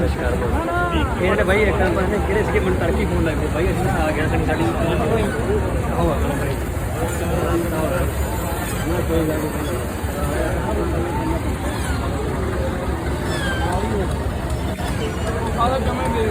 ਇਹਨੇ ਬਾਈ ਇੱਕ ਵਾਰ ਨੇ ਕਿਹੜੇ ਸੀਗੇ ਮੈਨੂੰ ਤੜਕੀ ਫੋਨ ਲੱਗ ਗਿਆ ਬਾਈ ਅਸੀਂ ਆ ਗਿਆ ਤੈਨੂੰ ਸਾਡੀ ਆਓ ਆਦਾ ਜਮੇ ਦੇ